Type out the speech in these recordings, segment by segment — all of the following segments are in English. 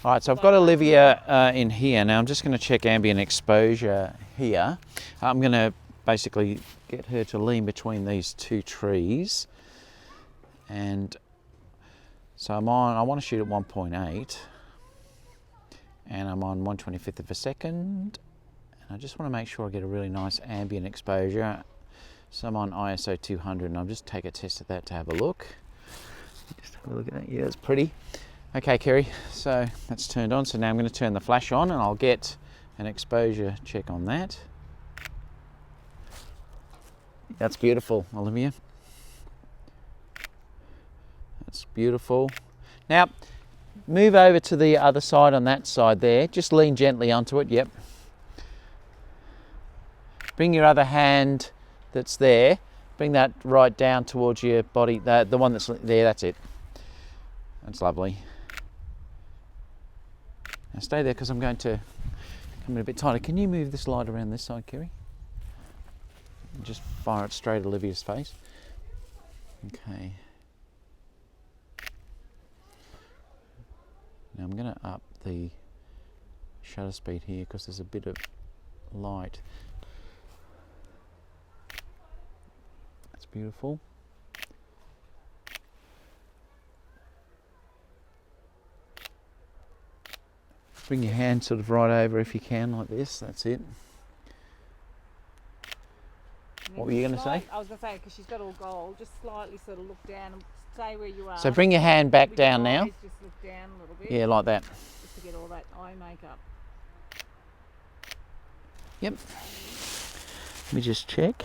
All right, so I've got Olivia in here. Now I'm just going to check ambient exposure here. I'm going to basically get her to lean between these two trees. And so I want to shoot at 1.8. And I'm on 1/25th of a second. And I just want to make sure I get a really nice ambient exposure. So I'm on ISO 200 and I'll just take a test of that to have a look. Just have a look at that. Yeah, it's pretty. Okay, Kerry, so that's turned on. So now I'm going to turn the flash on and I'll get an exposure check on that. That's beautiful, Olivia. That's beautiful. Now, move over to the other side on that side there. Just lean gently onto it, yep. Bring your other hand that's there, bring that right down towards your body, the one that's there, that's it. That's lovely. Now stay there because I'm going to come in a bit tighter. Can you move this light around this side, Kerry? Just fire it straight at Olivia's face. Okay. Now I'm going to up the shutter speed here because there's a bit of light. That's beautiful. Bring your hand sort of right over if you can, like this. That's it. What were you going to say? I was going to say, because she's got all gold, just slightly sort of look down and stay where you are. So bring your hand back down now. Just look down a little bit. Yeah, like that. Just to get all that eye makeup. Yep. Let me just check.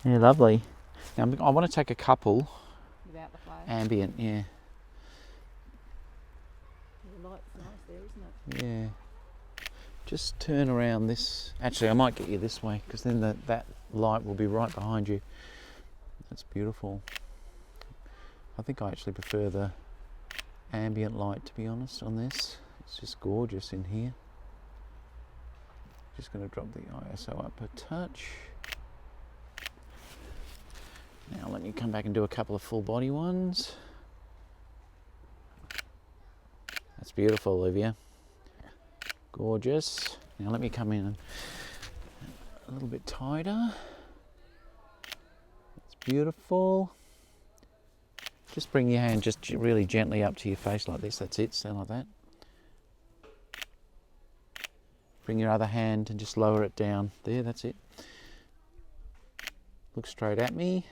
Yeah, lovely. Now I want to take a couple. Without the flash. Ambient, yeah. The light's nice there, isn't it? Yeah. Just turn around this. Actually, I might get you this way because then that light will be right behind you. That's beautiful. I think I actually prefer the ambient light, to be honest, on this. It's just gorgeous in here. Just going to drop the ISO up a touch. Now let me come back and do a couple of full body ones. That's beautiful, Olivia. Gorgeous. Now let me come in a little bit tighter. That's beautiful. Just bring your hand just really gently up to your face like this. That's it. Stand like that. Bring your other hand and just lower it down. There, that's it. Look straight at me.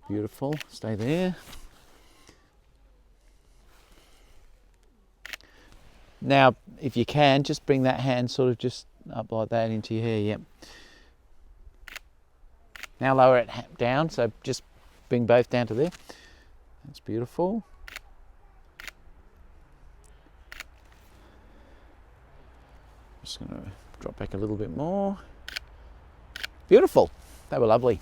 Beautiful. Stay there. Now, if you can, just bring that hand sort of just up like that into your hair, yep. Now lower it down, so just bring both down to there. That's beautiful. Just going to drop back a little bit more. Beautiful. They were lovely.